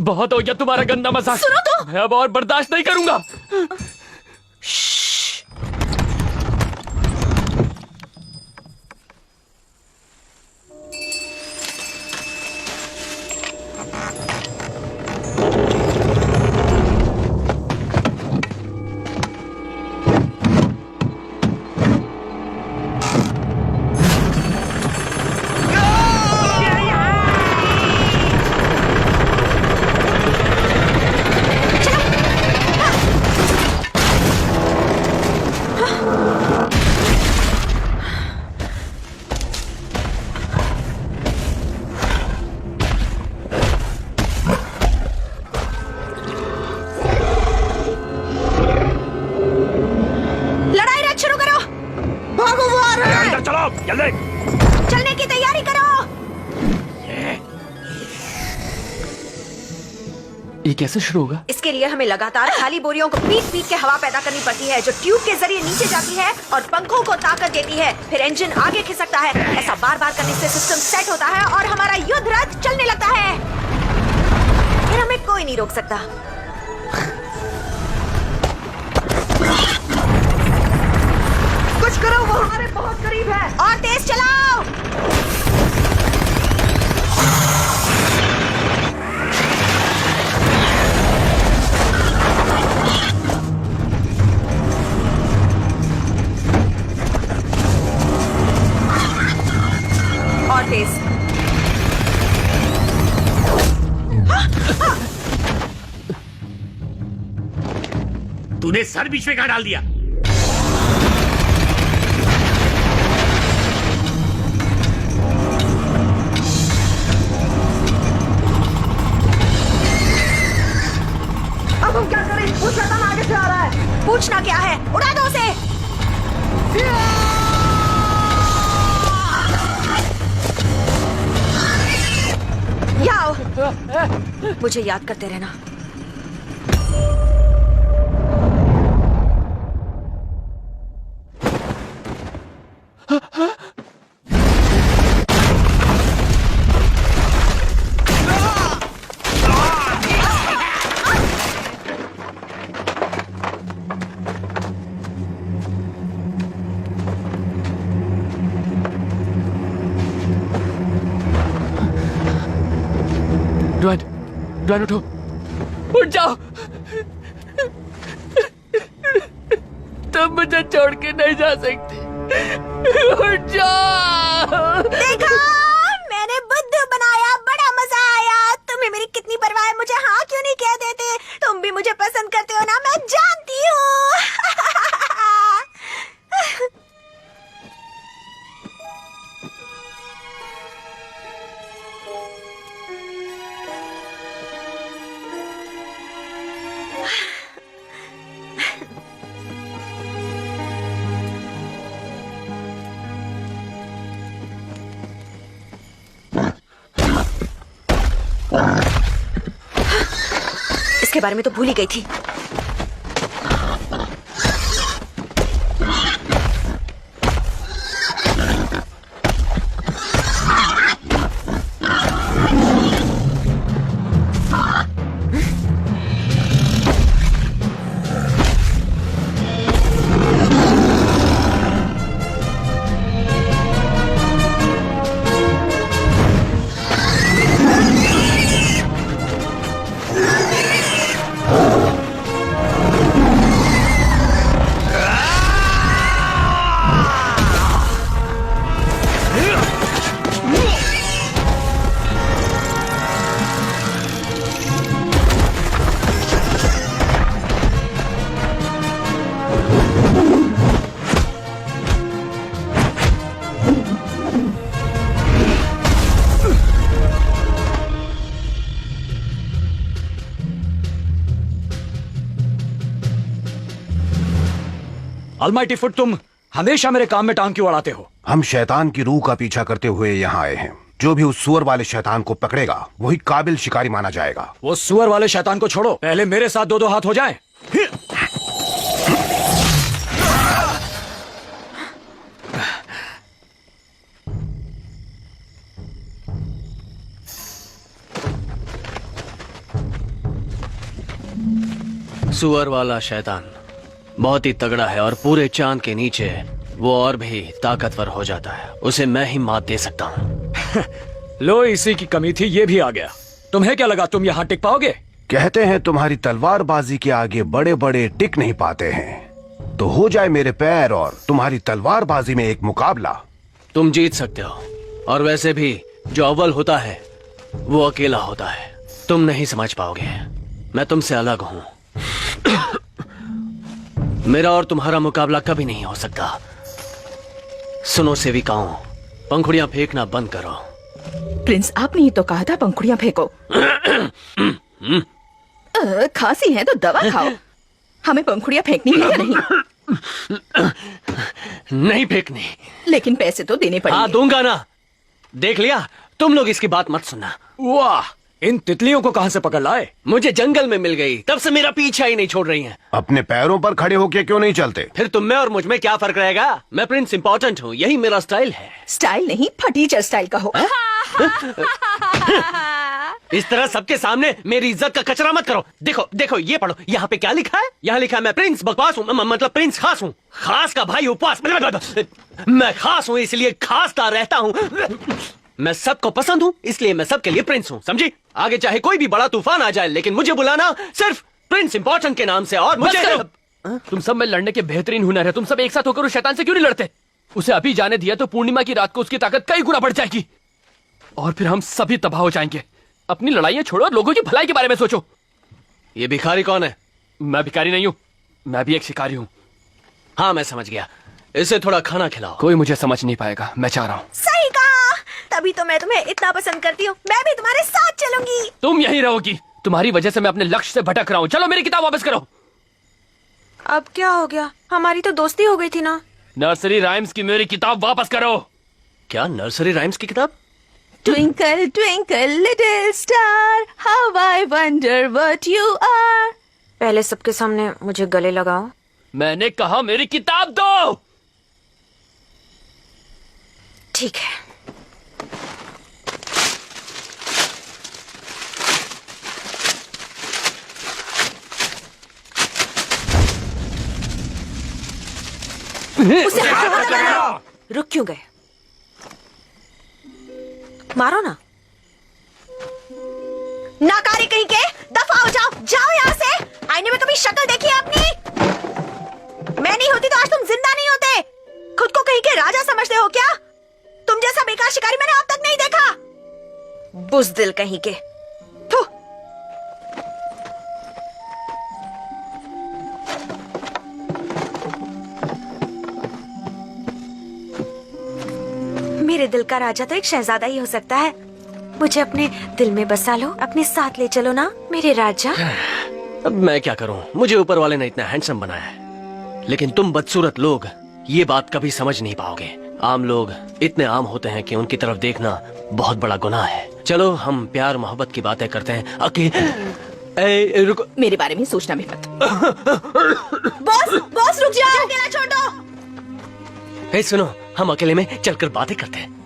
बहुत हो गया तुम्हारा गंदा मजाक। सुनो तो। मैं अब और बर्दाश्त नहीं करूंगा। चलने की तैयारी करो। ये कैसे शुरू होगा? इसके लिए हमें लगातार खाली बोरियों को पीट पीट के हवा पैदा करनी पड़ती है, जो ट्यूब के जरिए नीचे जाती है और पंखों को ताकत देती है। फिर इंजन आगे खिसकता है। ऐसा बार बार करने से सिस्टम सेट होता है और हमारा युद्ध रथ चलने लगता है। फिर हमें कोई नहीं रोक सकता। कुछ करो, वो हमारे बहुत करीब है। और तेज चलाओ। और तेज। तूने सर बीच में कहाँ डाल दिया? अब हम क्या करें? वो शैतान आगे से आ रहा है। पूछना क्या है? उड़ा दो उसे। यहाँ आओ। मुझे याद करते रहना। ड्वेन उठो, उठ जाओ। तुम मुझे छोड़ के नहीं जा सकते। उठ जाओ। देखा, मैंने बुद्धू बनाया। बड़ा मजा आया। तुम्हें मेरी कितनी परवाह है? मुझे हाँ क्यों नहीं कह देते? तुम भी मुझे पसंद करते हो ना, मैं जानती हूँ। इसके बारे में तो भूल ही गई थी। अलमाइटी फुट, तुम हमेशा मेरे काम में टांग क्यों अड़ाते हो? हम शैतान की रूह का पीछा करते हुए यहाँ आए हैं। जो भी उस सुअर वाले शैतान को पकड़ेगा वही काबिल शिकारी माना जाएगा। वो सुअर वाले शैतान को छोड़ो, पहले मेरे साथ दो दो हाथ हो जाएं। सुअर वाला शैतान बहुत ही तगड़ा है और पूरे चांद के नीचे वो और भी ताकतवर हो जाता है। उसे मैं ही मात दे सकता हूँ। लो, इसी की कमी थी, ये भी आ गया। तुम्हें क्या लगा तुम यहाँ टिक पाओगे? कहते हैं तुम्हारी तलवारबाजी के आगे बड़े बड़े टिक नहीं पाते हैं। तो हो जाए मेरे पैर और तुम्हारी तलवारबाजी में एक मुकाबला। तुम जीत सकते हो, और वैसे भी जो अव्वल होता है वो अकेला होता है। तुम नहीं समझ पाओगे, मैं तुमसे अलग हूं। मेरा और तुम्हारा मुकाबला कभी नहीं हो सकता। सुनो सेविकाओं, पंखुड़ियां फेंकना बंद करो। प्रिंस, आपने ही तो कहा था पंखुड़ियां फेंको। खांसी है तो दवा खाओ। हमें पंखुड़ियां फेंकनी है या नहीं? नहीं फेंकनी। लेकिन पैसे तो देने हाँ, पड़ेंगे। दूंगा ना। देख लिया, तुम लोग इसकी बात मत सुनना। वाह, इन तितलियों को कहां से पकड़ लाए? मुझे जंगल में मिल गई, तब से मेरा पीछा ही नहीं छोड़ रही हैं। अपने पैरों पर खड़े होके क्यों नहीं चलते? फिर तुम में और मुझ में क्या फर्क रहेगा? मैं प्रिंस इंपॉर्टेंट हूँ, यही मेरा स्टाइल है। स्टाइल नहीं, फटीचर स्टाइल का हो। इस तरह सबके सामने मेरी इज्जत का कचरा मत करो। देखो देखो, ये पढ़ो, यहाँ पे क्या लिखा है? यहाँ लिखा है मैं प्रिंस बकवास हूँ, मतलब प्रिंस खास हूँ। खास का भाई उपवास। मैं खास हूँ इसलिए खासता रहता हूँ। मैं सबको पसंद हूँ इसलिए मैं सबके लिए प्रिंस हूँ, समझी? आगे चाहे कोई भी बड़ा तूफान आ जाए, लेकिन मुझे बुलाना सिर्फ प्रिंस इंपॉर्टेंट के नाम से। और मुझे तुम सब में लड़ने के बेहतरीन हुनर है। तुम सब एक साथ होकर उस शैतान से क्यों नहीं लड़ते? उसे अभी जाने दिया तो पूर्णिमा की रात को उसकी ताकत कई गुना बढ़ जाएगी और फिर हम सभी तबाह हो जाएंगे। अपनी लड़ाइयां छोड़ो और लोगों की भलाई के बारे में सोचो। ये भिखारी कौन है? मैं भिखारी नहीं हूँ, मैं भी एक शिकारी हूँ। हाँ, मैं समझ गया। इसे थोड़ा खाना खिलाओ। कोई मुझे समझ नहीं पाएगा, मैं चाह रहा हूँ। सही कहा, तभी तो मैं तुम्हें इतना पसंद करती हूँ। मैं भी तुम्हारे साथ चलूंगी। तुम यहीं रहोगी। तुम्हारी वजह से मैं अपने लक्ष्य से भटक रहा हूँ। चलो मेरी किताब वापस करो। अब क्या हो गया? हमारी तो दोस्ती हो गई थी ना। नर्सरी राइम्स की मेरी किताब वापस करो। क्या नर्सरी राइम्स की किताब? Twinkle, twinkle, little star, how I wonder what you are. पहले सबके सामने मुझे गले लगाओ। मैंने कहा मेरी किताब दो। ठीक है। उसे हाथ लगाओ। रुक क्यों गए? मारो ना। नाकारी कहीं के, दफा हो जाओ। जाओ यहाँ से। आईने में कभी शक्ल देखी है अपनी? मैं नहीं होती तो आज तुम जिंदा नहीं होते। खुद को कहीं के राजा समझते हो क्या? तुम जैसा बेकार शिकारी मैंने अब तक नहीं देखा। बुज़दिल कहीं के। थू। मेरे दिल का राजा तो एक शहजादा ही हो सकता है। मुझे अपने दिल में बसा लो, अपने साथ ले चलो ना मेरे राजा। अब मैं क्या करूं? मुझे ऊपर वाले ने इतना हैंडसम बनाया है, लेकिन तुम बदसूरत लोग ये बात कभी समझ नहीं पाओगे। आम लोग इतने आम होते हैं कि उनकी तरफ देखना बहुत बड़ा गुनाह है। चलो हम प्यार मोहब्बत की बातें करते हैं। रुको। मेरे बारे में सोचना भी मत। बॉस रुक जाओ। अकेला छोड़ दो। सुनो, हम अकेले में चलकर बातें करते हैं।